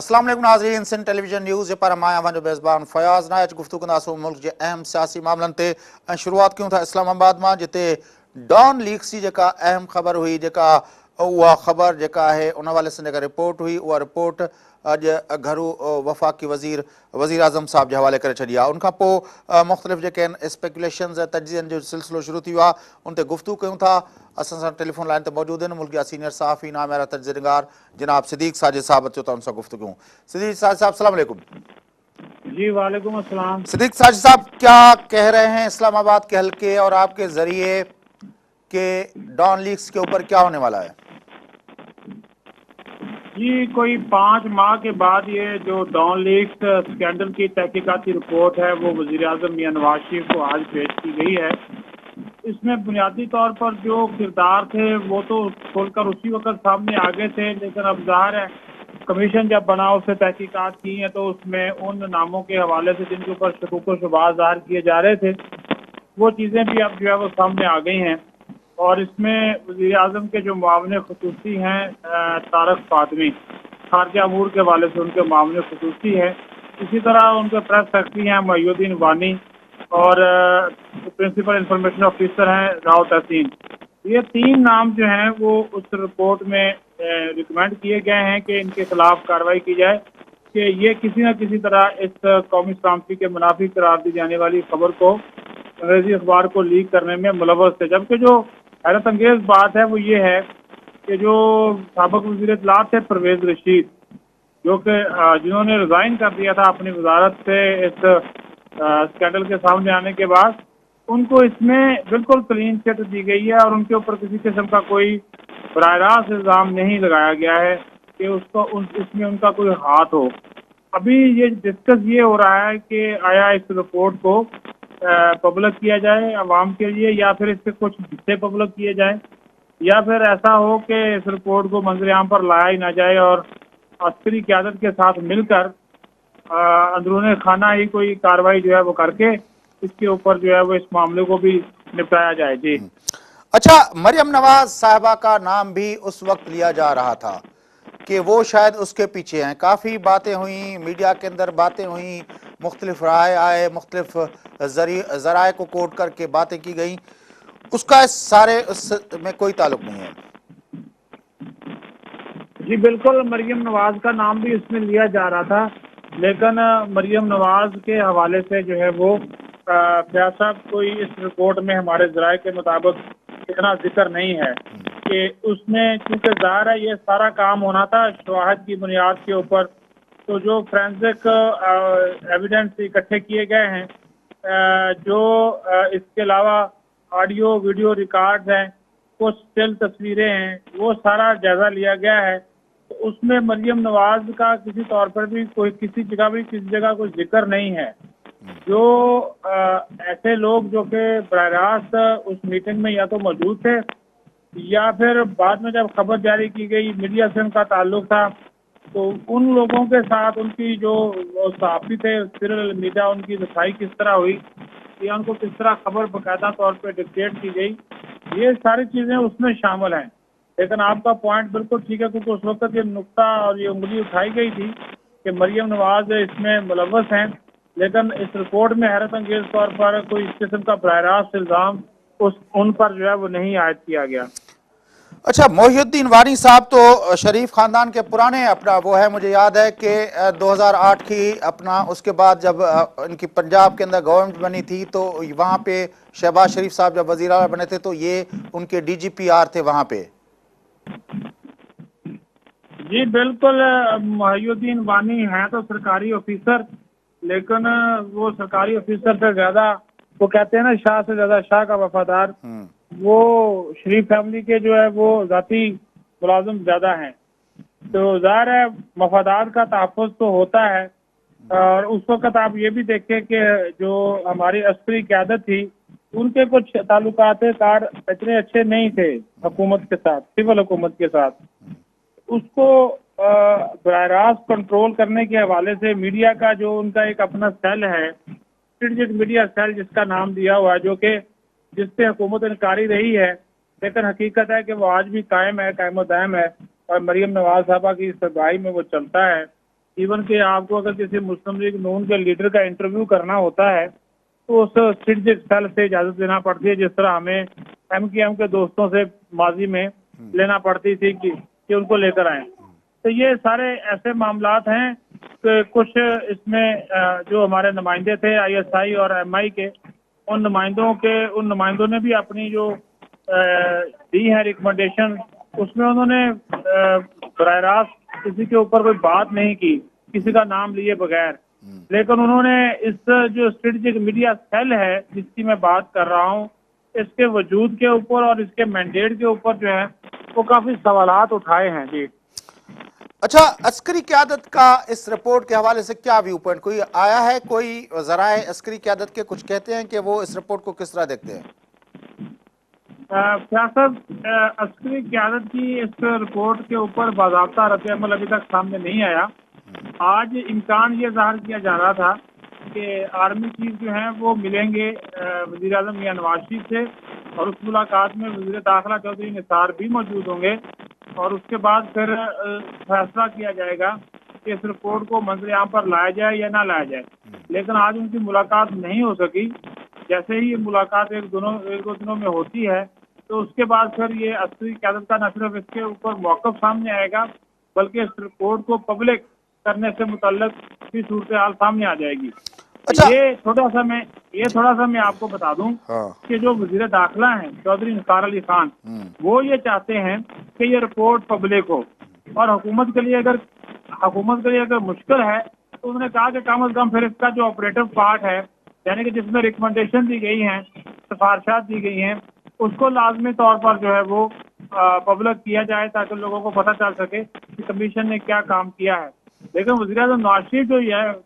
अस्सलाम वालेकुम नाज़रीन, सिंध टेलीविजन न्यूज़ पर मां वंजो बेज़बान फयाज़ नायच गुफ्तगू कंदासूं मुल्क के अहम सियासी मामलनि ते। शुरुआत कयूं था इस्लामाबाद मां, जिते डॉन लीक्स जी जेका अहम ख़बर हुई, जेका उहा ख़बर जेका आहे उन हवाले सां जेका रिपोर्ट हुई, उहा रिपोर्ट अॼु घरू वफ़ाक़ी वज़ीर आज़म साहब जे हवाले करे छॾी आहे। उनखां पोइ मुख़्तलिफ़ जेके आहिनि स्पेकुलेशन्स ऐं तजज़ियनि जो सिलसिलो शुरू थी वियो आहे, उन ते गुफ़्तगू कयूं था। असां सां टेलीफोन लाइन ते मौजूदु आहिनि मुल्क जा सीनियर सहाफ़ी नामयारा तजज़ियेगार जनाब सिद्दीक़ साजिद साहब। अचो था उन सां गुफ़्तगू। सिद्दीक़ साजिद साहब अस्सलाम वालेकुम। जी वालेकुम अस्सलाम। सिद्दीक़ साजिद साहब, क्या कह रहे हैं इस्लामाबाद के हल्के और आपके जरिए के डॉन लीक्स के ऊपर क्या होने वाला है? जी, कोई 5 माह के बाद ये जो डॉन लीक्स स्कैंडल की तहकीकाती रिपोर्ट है वो वज़ीर आज़म मियां नवाज शरीफ को आज पेश की गई है। इसमें बुनियादी तौर पर जो किरदार थे वो तो खोलकर उसी वक्त सामने आ गए थे, लेकिन अब ज़ाहिर है कमीशन जब बना उससे तहकीकात की है तो उसमें उन नामों के हवाले से जिनके ऊपर शकूक व शुबहात ज़ाहिर किए जा रहे थे वो चीज़ें भी अब जो है वो सामने आ गई हैं। और इसमें वज़ीर आज़म के जो मुआविन ख़ुसूसी हैं तारक फ़ातमी, खारजा अमूर के हवाले से उनके मुआविन ख़ुसूसी हैं। इसी तरह उनके प्रेस सेक्रेटरी हैं मोहिउद्दीन वानी और प्रिंसिपल इंफॉर्मेशन ऑफिसर हैं राव तहसीन। ये 3 नाम जो हैं वो उस रिपोर्ट में रिकमेंड किए गए हैं कि इनके खिलाफ कार्रवाई की जाए कि ये किसी न किसी तरह इस कौमी सलामती के मुनाफी करार दी जाने वाली खबर को अंग्रेजी अखबार को लीक करने में मुलव्वस थे। जबकि जो हैरत अंगेज बात है वो ये है कि जो साबिक़ वज़ीर इत्तलात थे परवेज़ रशीद, जो कि जिन्होंने रिज़ाइन कर दिया था अपनी वजारत से इस स्कैंडल के सामने आने के बाद, उनको इसमें बिल्कुल क्लीन चिट दी गई है और उनके ऊपर किसी किस्म का कोई बराह रास्त इल्ज़ाम नहीं लगाया गया है कि उसको इसमें उनका कोई हाथ हो। अभी ये डिस्कस ये हो रहा है कि आया इस रिपोर्ट को पब्लिक किया जाए अवाम के लिए, या फिर इसके कुछ हिस्से पब्लिक किए जाए, या फिर ऐसा हो कि इस रिपोर्ट को मंजर-ए-आम पर लाया ही ना जाए और अस्करी क़यादत के साथ मिलकर अंदरूनी खाना ही कोई कार्रवाई जो है वो करके इसके ऊपर जो है वो इस मामले को भी निपटाया जाए। जी अच्छा, मरियम नवाज साहिबा का नाम भी उस वक्त लिया जा रहा था कि वो शायद उसके पीछे हैं। काफ़ी बातें हुई, मीडिया के अंदर बातें हुई, मुख्तलिफ राय आए, मुख्तलिफ ज़राए को कोट करके बातें की गई। उसका इस सारे में कोई ताल्लुक नहीं है। जी बिल्कुल, मरियम नवाज का नाम भी इसमें लिया जा रहा था, लेकिन मरियम नवाज के हवाले से जो है वो फयाज साहब कोई इस रिपोर्ट में हमारे ज़राए के मुताबिक इतना जिक्र नहीं है कि उसमें, क्योंकि ज़ाहिर है ये सारा काम होना था शवाहद की बुनियाद के ऊपर। तो जो फोरेंसिक एविडेंस इकट्ठे किए गए हैं, जो इसके अलावा ऑडियो वीडियो रिकॉर्ड्स हैं, कुछ स्टिल तस्वीरें हैं, वो सारा जायजा लिया गया है। तो उसमें मरियम नवाज का किसी तौर पर भी कोई किसी जगह कोई जिक्र नहीं है। जो ऐसे लोग जो कि बराह रास्त उस मीटिंग में या तो मौजूद थे या फिर बाद में जब खबर जारी की गई मीडिया से उनका ताल्लुक था, तो उन लोगों के साथ उनकी जो सहाफ़ी थे सीरियल मीडिया उनकी रसाई किस तरह हुई या उनको किस तरह खबर बाकायदा तौर पर डिक्टेट की गई, ये सारी चीज़ें उसमें शामिल हैं। लेकिन आपका पॉइंट बिल्कुल ठीक है, क्योंकि उस वक्त ये नुक्ता और ये उंगली उठाई गई थी कि मरियम नवाज इसमें मुलव्वस हैं, लेकिन इस रिपोर्ट में हैरत अंगेज तौर पर कोई इस किस्म का बराह रास्त इल्ज़ाम उन पर जो है वो नहीं आयद किया गया। अच्छा, मोहिउद्दीन वानी साहब तो शरीफ खानदान के पुराने अपना वो है, मुझे याद है कि 2008 की अपना उसके बाद जब इनकी पंजाब के अंदर गवर्नमेंट बनी थी तो वहाँ पे शहबाज शरीफ साहब जब वज़ीर आला बने थे तो ये उनके DGPR थे वहाँ पे। जी बिल्कुल, मोहिउद्दीन वानी हैं तो सरकारी ऑफिसर, लेकिन वो सरकारी ऑफिसर से ज्यादा, वो कहते हैं ना शाह से ज्यादा शाह का वफादार, वो शरीफ फैमिली के जो है वो जाती मुलाजिम ज्यादा हैं। तो ज़ाहिर है मफादात का तहफ़्फ़ुज़ तो होता है। और उस वक्त आप ये भी देखें कि जो हमारी अस्करी क़यादत थी उनके कुछ ताल्लुकात कार इतने अच्छे नहीं थे हुकूमत के साथ, सिविल हुकूमत के साथ। उसको बराह रास्त कंट्रोल करने के हवाले से मीडिया का जो उनका एक अपना सेल है, स्ट्रेटेजिक मीडिया सेल जिसका नाम दिया हुआ है, जो कि जिससे हुकूमत इनकारी रही है, लेकिन हकीकत है कि वो आज भी कायम है, कायम दायम है और मरियम नवाज साहबा की सरबराही में वो चलता है। इवन कि आपको अगर किसी मुस्लिम लीग नून के लीडर का इंटरव्यू करना होता है तो उस स्ट्रेटेजिक सेल से इजाजत लेना पड़ती है, जिस तरह हमें MKM के दोस्तों से माजी में लेना पड़ती थी कि उनको लेकर आए। तो ये सारे ऐसे मामलात हैं कि कुछ इसमें जो हमारे नुमाइंदे थे ISI और MI के, उन नुमाइंदों ने भी अपनी जो दी है रिकमेंडेशन, उसमें उन्होंने बराह रास्त किसी के ऊपर कोई बात नहीं की, किसी का नाम लिए बगैर। लेकिन उन्होंने इस जो स्ट्रेटेजिक मीडिया सेल है जिसकी मैं बात कर रहा हूँ, इसके वजूद के ऊपर और इसके मैंडेट के ऊपर जो है वो काफी सवालात उठाए हैं। जी अच्छा, अस्करी क़यादत का इस रिपोर्ट के हवाले से क्या व्यू पॉइंट कोई आया है? कोई ज़राए अस्करी क़यादत के कुछ कहते हैं कि वो इस रिपोर्ट को किस तरह देखते हैं? क्या सर, अस्करी क़यादत की इस रिपोर्ट के ऊपर बाज़ाब्ता रद्द-ए-अमल अभी तक सामने नहीं आया। आज इम्कान ये ज़ाहिर किया जा रहा था कि आर्मी चीफ जो हैं वो मिलेंगे वज़ीर आज़म मियां नवाज शरीफ से, और उस मुलाकात में वज़ीर दाखिला चौधरी निसार भी मौजूद होंगे, और उसके बाद फिर फैसला किया जाएगा कि इस रिपोर्ट को मंजर-ए-आम पर लाया जाए या ना लाया जाए। लेकिन आज उनकी मुलाकात नहीं हो सकी। जैसे ही ये मुलाकात एक दो दिनों में होती है तो उसके बाद फिर ये अस्करी क़यादत का न सिर्फ इसके ऊपर मौक़िफ़ सामने आएगा, बल्कि इस रिपोर्ट को पब्लिक करने से मुतल्लिक भी सूरत हाल सामने आ जाएगी। अच्छा, ये थोड़ा सा मैं आपको बता दूं कि जो वज़ीर दाखिला हैं चौधरी निसार अली खान, वो ये चाहते हैं कि ये रिपोर्ट पब्लिक हो, और हुकूमत के लिए अगर मुश्किल है तो उन्होंने कहा कि कम अज कम फिर इसका जो ऑपरेटिव पार्ट है, यानी कि जिसमें रिकमेंडेशन दी गई हैं, सिफारिशात दी गई हैं, उसको लाजमी तौर पर जो है वो पब्लिक किया जाए, ताकि लोगों को पता चल सके कि कमीशन ने क्या काम किया है। लेकिन वज़ीर आज़म नवाज शरीफ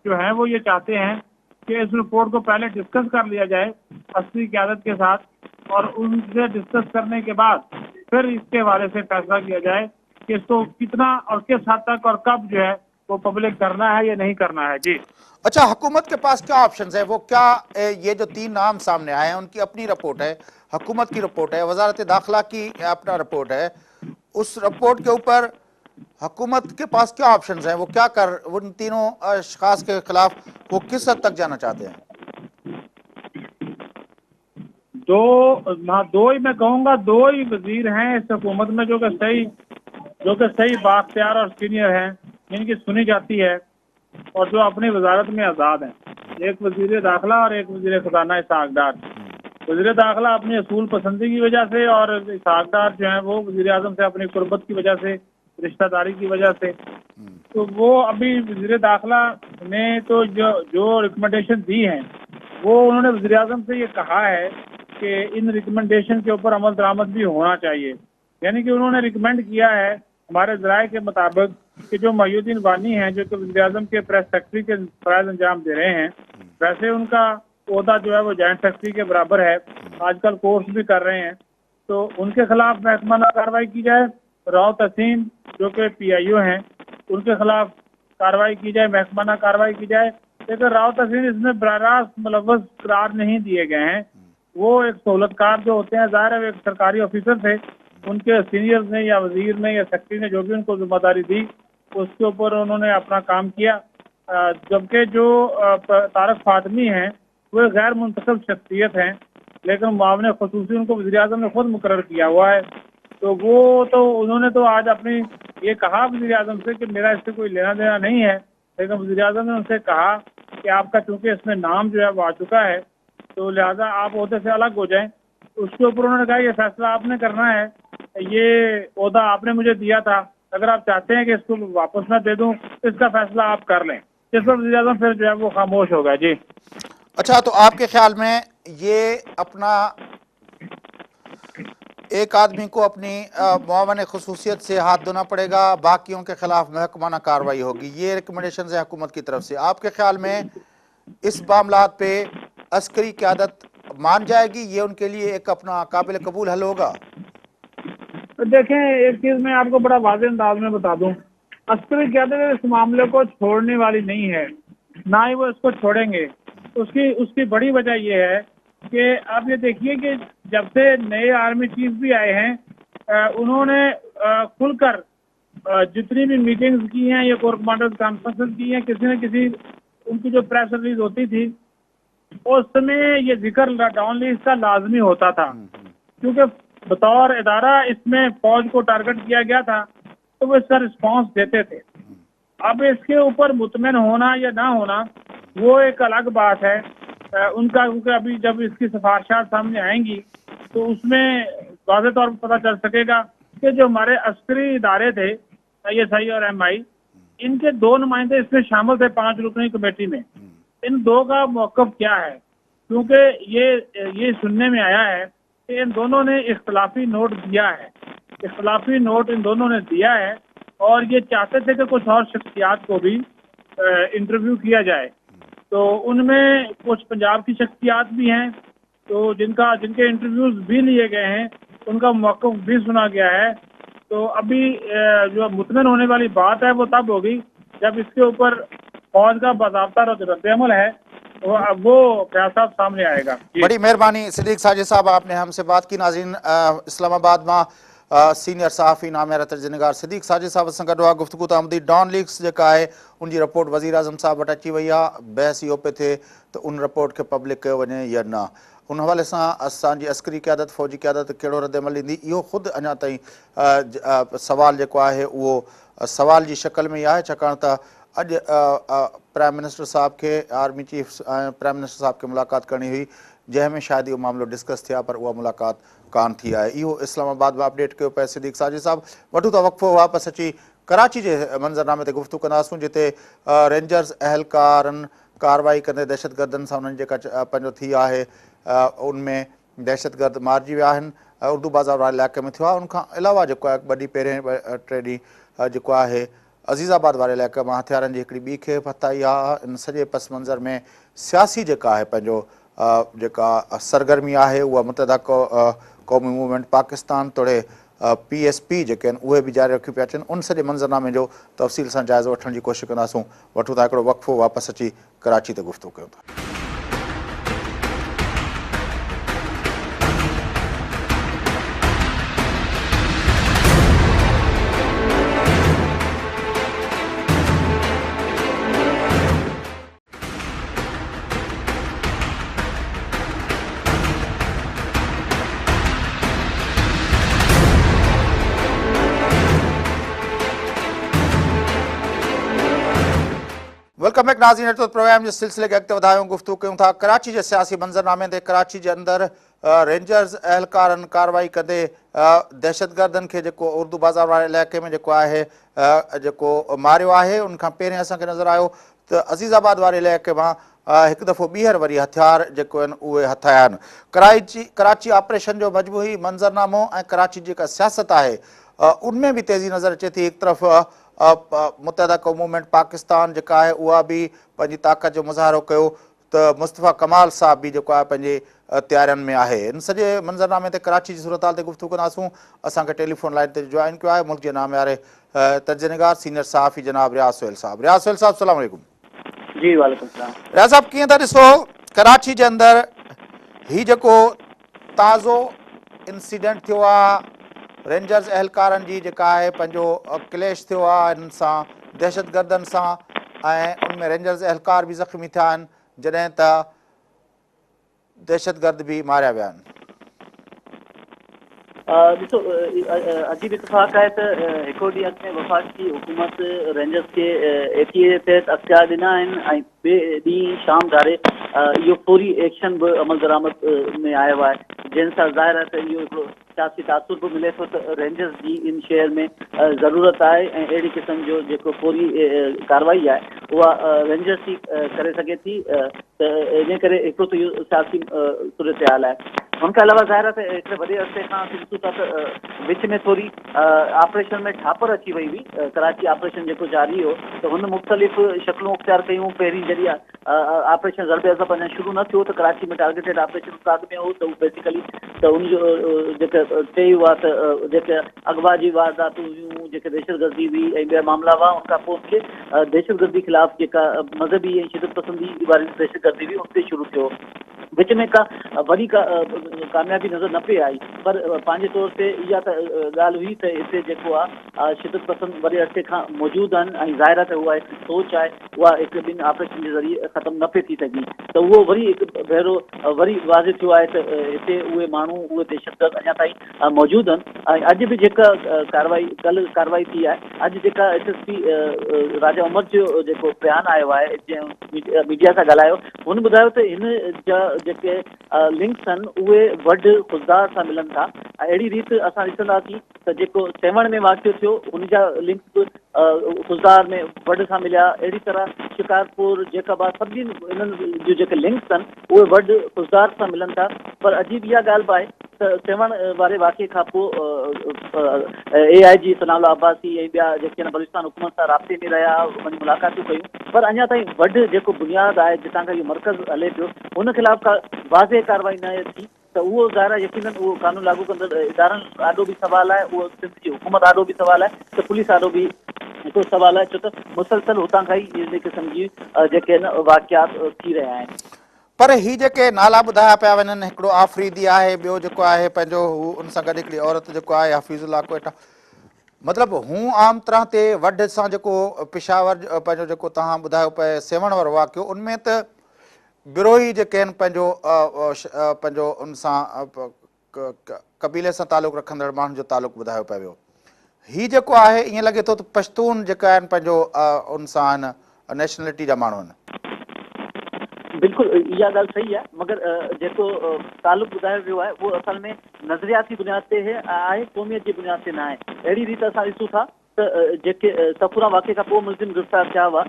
जो है वो ये चाहते हैं कि इस रिपोर्ट को पहले डिस्कस कर लिया जाए अस्करी क़यादत के साथ, और उनसे डिस्कस करने के बाद फिर इसके हवाले से फैसला किया जाए कि इसको कितना और किस हद तक और कब जो है वो पब्लिक करना है या नहीं करना है। जी अच्छा, हुकूमत के पास क्या ऑप्शंस है? वो क्या ये जो 3 नाम सामने आए हैं उनकी अपनी रिपोर्ट है, हुकूमत की रिपोर्ट है, वजारत दाखिला की अपना रिपोर्ट है। उस रिपोर्ट के ऊपर हुकूमत के पास क्या ऑप्शंस हैं? वो क्या कर उन तीनों अशखास के खिलाफ वो किस हद तक जाना चाहते हैं? दो ही मैं कहूँगा, दो ही वजीर हैं इस हुकूमत में जो कि सही बाख्तियार और सीनियर हैं, जिनकी सुनी जाती है और जो अपनी वजारत में आज़ाद हैं। एक वजीर दाखिला और एक वजीर खजाना इसहाक डार। वजीर दाखिला अपनी असूल पसंदी की वजह से, और इसहाक डार जो है वो वजीर आज़म से अपनी कुर्बत की वजह से, रिश्तेदारी की वजह से। तो वो अभी वजीर दाखिला ने तो जो रिकमेंडेशन दी हैं, वो उन्होंने वजीर आज़म से ये कहा है कि इन रिकमेंडेशन के ऊपर अमल दरामद भी होना चाहिए। यानी कि उन्होंने रिकमेंड किया है हमारे ज़राए के मुताबिक कि जो महिउद्दीन वानी हैं, जो कि वज़ीर आज़म के प्रेस सेक्रेटरी के फ़राइज़ अंजाम दे रहे हैं, वैसे उनका ओहदा जो है वो जॉइंट सेक्रेटरी के बराबर है, आजकल कोर्स भी कर रहे हैं, तो उनके खिलाफ महकमाना कार्रवाई की जाए। राव तहसीन जो कि PIO हैं, उनके खिलाफ कार्रवाई की जाए, महकमाना कार्रवाई की जाए। लेकिन राव तहसीन इसमें बराह रास्त मुलव्वस करार नहीं दिए गए हैं। वो एक सहूलतकार जो होते हैं, ज़ाहिर है वो एक सरकारी ऑफिसर थे, उनके सीनियर्स ने या वजीर ने या सेक्रेटरी ने जो भी उनको जिम्मेदारी दी, उसके ऊपर उन्होंने अपना काम किया। जबकि जो तारक फातमी हैं वो एक गैर मुंतखब शख्सियत हैं, लेकिन मुआविन ख़ुसूसी उनको वज़ीर आज़म ने खुद मुकर्रर किया हुआ है। तो उन्होंने तो आज अपनी ये कहा वज़ीर आज़म से कि मेरा इससे कोई लेना देना नहीं है, लेकिन वज़ीर आज़म ने उनसे कहा कि आपका चूँकि इसमें नाम जो है वो आ चुका है, तो लिहाजा आप ओहदे से अलग हो जाएं। उसके ऊपर उन्होंने कहा ये फैसला आपने करना है, ये ओहदा आपने मुझे दिया था, अगर आप चाहते हैं कि इसको वापस मैं दे दूं, इसका फैसला आप कर लें। इस पर वज़ीर आज़म फिर जो है वो खामोश हो गया। जी अच्छा, तो आपके ख्याल में ये अपना एक आदमी को अपनी मुआवने खुसूसियत से हाथ धोना पड़ेगा, बाकियों के खिलाफ महकमाना कार्रवाई होगी, ये रिकमेंडेशन है हुकूमत की तरफ से। आपके ख्याल में इस मामलात पे अस्करी क़यादत मान जाएगी? ये उनके लिए एक अपना काबिल कबूल हल होगा? तो देखें, एक चीज मैं आपको बड़ा वाज़ेह अंदाज में बता दूं, अस्करी क़यादत इस मामले को छोड़ने वाली नहीं है, ना ही वो इसको छोड़ेंगे। उसकी बड़ी वजह यह है कि आप ये देखिए कि जब से नए आर्मी चीफ भी आए हैं, उन्होंने खुलकर जितनी भी मीटिंग्स की हैं या कोर कमांडर्स कॉन्फ्रेंसेस की हैं, किसी न किसी उनकी जो प्रेस रिलीज होती थी उस समय ये जिक्र डाउन लीज का लाजमी होता था, क्योंकि बतौर इदारा इसमें फौज को टारगेट किया गया था तो वो इसका रिस्पॉन्स देते थे। अब इसके ऊपर मुतमिन होना या ना होना वो एक अलग बात है उनका, क्योंकि अभी जब इसकी सिफारिशात सामने आएंगी तो उसमें वाज़ेह तौर पर पता चल सकेगा कि जो हमारे अस्करी इदारे थे ISI और MI, इनके 2 नुमाइंदे इसमें शामिल थे 5 रुकनी कमेटी में। इन 2 का मौक़िफ़ क्या है, क्योंकि ये सुनने में आया है कि इन दोनों ने इख्तलाफी नोट दिया है, इख्तलाफी नोट इन दोनों ने दिया है और ये चाहते थे कि कुछ और शख्सियात को भी इंटरव्यू किया जाए। तो उनमें कुछ पंजाब की शख्सियात भी हैं तो जिनके इंटरव्यूज भी लिए गए हैं, उनका मौक़िफ़ भी सुना गया है। तो अभी जो मुतमिन होने वाली बात है वो तब होगी जब इसके ऊपर फौज का बाज़ाब्ता रद्द-ए-अमल है वो फैसला सामने आएगा। बड़ी मेहरबानी सिद्दीक साजिद साहब, आपने हमसे बात की। नाज़रीन, इस्लामाबाद में सीनियर सहाफ़ी नामियारा तर्जनिगार सिद्दीक साजिद साहब सां गॾु गुफ्तगू आमदी। डॉन लीक्स जेका आहे उनकी रिपोर्ट वज़ीर आज़म साहब वटि अची वई आहे। बहस इहो पियो थिए त उन रिपोर्ट के पब्लिक कयो वञे या न। उन हवाले सां असांजी अस्करी क़यादत फ़ौजी क़यादत कहिड़ो रद्द-ए-अमल ईंदी, इहो ख़ुदि अञा ताईं सवाल जेको आहे उहो सवाल जी शक्ल में ई आहे, छाकाणि त अॼु प्राइम मिनिस्टर साहब के आर्मी चीफ प्राइम मिनिस्टर साहब के मुलाक़ात करणी हुई, जंहिंमें शायदि इहो मामिलो डिस्कस थिया, पर उहा मुलाक़ात कान थी आहे। इहो इस्लामाबाद में अपडेट कयो पिए सिद्दीक साजिद साहब। वठूं था वक़्फ़ो, वापसि अची कराची जे मंज़रनामे ते गुफ़्तगू कंदासूं, जिते रेंजर्स अहलकारनि कार्रवाई कंदे दहशतगर्दनि सां उन्हनि जेका पंहिंजो थी आहे उनमें दहशतगर्द मारिजी विया आहिनि। उर्दू बाज़ार वारे इलाइक़े में थियो आहे। उनखां अलावा जेको आहे ॿ ॾींहं पहिरें 3 ॾींहं जेको आहे अज़ीज़ाबाद वारे इलाइक़े मां हथियारनि जी हिकिड़ी ॿी खेप हथाई आहे। इन सॼे पस मंज़र में सियासी जेका आहे पंहिंजो जेका सरगर्मी आहे उहा मुतहदा क़ौमी मूवमेंट पाकिस्तान तोड़े PSP जेके आहिनि उहे बि जारी रखी पिया अचनि। उन सॼे मंज़रनामे जो तफ़सील सां जाइज़ो वठण जी कोशिशि कंदासूं। वठूं था हिकिड़ो वक़्फ़ो, वापसि अची कराची ते गुफ़्तगू कयूं था। वेलकम बैक नाज़रीन, तो प्रोग्राम के सिलसिले के अॻिते वधायूं, गुफ़्तगू कयूं था कराची के सियासी मंज़रनामे ते। कराची के अंदर रेंजर्स अहलकारनि कार्रवाई कंदे दहशतगर्दनि खे जेको उर्दू बाज़ार वारे इलाइक़े में जेको आहे जेको मारियो आहे, उनखां पहिरियों असांखे नज़र आयो त अज़ीज़ाबाद वारे इलाइक़े मां हिकु दफ़ो ॿीहर वरी हथियार जेको आहिनि उहे हथाया आहिनि। कराची ऑपरेशन जो मजमूई मंज़रनामो ऐं कराची जेका सियासत आहे उनमें भी तेज़ी नज़र अचे थी। एक तरफ़ मुतहदा क़ौमी मूवमेंट पाकिस्तान जेका आहे उहा बि पंहिंजी ताक़त जो मुज़ाहिरो कयो त मुस्तफ़ा कमाल साहब बि जेको आहे पंहिंजे तयारियुनि में आहे। इन सॼे मंज़रनामे ते कराची जी सूरत हाल ते गुफ़्तगू कंदासूं। असांखे टेलीफोन लाइन ते जॉइन कयो आहे मुल्क जे नामियारे तर्जनिगार सीनियर सहाफ़ी जनाब रियाज़ सुहेल साहब। रियाज़ सुहेल साहब, अस्सलाम वालेकुम। जी वालेकुम सलाम। रियाज़ साहब, कीअं था ॾिसो कराची जे अंदरि ही जेको ताज़ो इंसिडेंट थियो आहे रेंजर्स अहलकारनि जी जेका आहे पंहिंजो क्लेश थियो आहे हिन सां दहशतगर्दनि सां, ऐं उनमें रेंजर्स अहलकार बि ज़ख़्मी थिया आहिनि जॾहिं त दहशतगर्द भी मारिया विया आहिनि। ॾिसो, अजीब इतफ़ाक़ आहे त हिकिड़ो ॾींहुं अॻु में वफ़ाक़ी हुकूमत रेंजर्स खे ATA जे तहत अख़्तियार ॾिना आहिनि ऐं ॿिए ॾींहुं शाम धारे इहो फौरी एक्शन बि अमल दरामद में आयो आहे, जंहिं सां ज़ाहिर आहे त इहो हिकिड़ो सियासी तासुर बि मिले थो त रेंजर्स जी इन शहर में ज़रूरत आहे ऐं अहिड़ी क़िस्म जो जेको फौरी कार्रवाई आहे उहा रेंजर्स ई करे सघे थी। त इन करे हिकिड़ो त इहो सियासी सूरत हाल आहे। उनखां अलावा ज़ाहिर आहे त हिकिड़े वॾे अरसे खां ॾिसूं था त विच में थोरी ऑपरेशन में ठापर अची वई हुई। कराची ऑपरेशन जेको जारी हो त हुन मुख़्तलिफ़ शक्लूं इख़्तियार कयूं। पहिरीं जॾहिं ऑपरेशन ज़रबे अज़ब अञा शुरू न थियो त कराची में टारगेटेड ऑपरेशन उस्ताद में हो, त उहो बेसिकली त उनजो जेके चई हुआ त जेके अगवा जी वारदातूं हुयूं, जेके दहशतगर्दी हुई ऐं ॿिया मामला हुआ, उनखां पोइ उनखे दहशतगर्दी ख़िलाफ़ जेका मज़हबी ऐं शिदत पसंदी वारी दहशतगर्दी हुई उनते शुरू थियो। विच में का वॾी कामयाबी नज़र न पे आई पर पंहिंजे तौर ते इहा त ॻाल्हि हुई त हिते जेको आहे शिदत पसंद वॾे अरसे खां मौजूदु आहिनि ऐं ज़ाहिर आहे त उहा हिकु सोच आहे उहा हिकु ॿिनि ऑपरेशन जे ज़रिए ख़तमु न पई थी सघी त उहो वरी हिकु भेरो वरी वाज़े थियो आहे त हिते उहे माण्हू उहे दहशतगर्द अञा ताईं मौजूदु आहिनि ऐं अॼु बि जेका कल्ह कार्रवाई थी आहे अॼु जेका SSP राजा उमर जो जेको बयानु आयो आहे जंहिं मीडिया सां ॻाल्हायो हुन ॿुधायो त हिन जा जेके लिंक्स आहिनि उहे वड ख़ुशदार सां मिलनि था ऐं अहिड़ी रीति असां ॾिसंदासीं त जेको सेवण में वाक़ियो थियो उन जा लिंक्स ख़ुशदार में वड सां मिलिया अहिड़ी तरह शिकारपुर जेकाबाद सभिनी इन्हनि जूं जेके लिंक्स आहिनि उहे वड ख़ुशदार सां मिलनि था पर अजीब इहा ॻाल्हि बि आहे त सेवण वारे वाक़े खां पोइ AIG सनाउल्लाह अब्बासी ऐं ॿिया जेके आहिनि बलूचिस्तान हुकूमत सां राब्ते में रहिया वञी मुलाक़ातूं कयूं पर अञा ताईं वड जेको बुनियादु आहे जितां खां इहो मर्कज़ हले पियो हुन ख़िलाफ़ का वाज़े कार्रवाई न थी त उहो ज़ाहिर यकीनन उहो कानून लागू कंदड़ इदारनि ॾाढो बि सुवालु आहे उहो सिंध जी हुकूमत ॾाढो बि सुवालु आहे त पुलिस ॾाढो बि हिकिड़ो सुवालु आहे छो त मुसलसल हुतां खां ई इहे क़िस्म जी जेके आहिनि वाक़ियात थी रहिया आहिनि पर ही जेके नाला ॿुधाया पिया वञनि हिकिड़ो आफ़रीदी आहे ॿियो जेको आहे पंहिंजो हू उन सां गॾु हिकिड़ी औरत जेको आहे हफ़ीज़ुल्लाह कोयटा मतिलबु हू आम तरह ते वड सां जेको पेशावर पंहिंजो जेको तव्हां ॿुधायो पिए सेवण वारो वाक़ियो उनमें त विरोही जेके आहिनि पंहिंजो उन सां कबीले सां तालुक़ु रखंदड़ माण्हुनि जो तालुक़ु ॿुधायो पियो वियो हीउ जेको आहे ईअं लॻे थो त पश्तून जेका आहिनि पंहिंजो उन सां आहिनि नेशनलिटी जा माण्हू आहिनि बिल्कुलु इहा ॻाल्हि सही आहे मगर जेको तालुक़ु ॿुधायो वियो आहे उहो असल में नज़रियाती बुनियाद ते आहे क़ौमियत जी बुनियाद ते न आहे अहिड़ी रीति असां ॾिसूं था त जेके सफूरा वाक़े खां पोइ मुलज़िम गिरफ़्तार थिया हुआ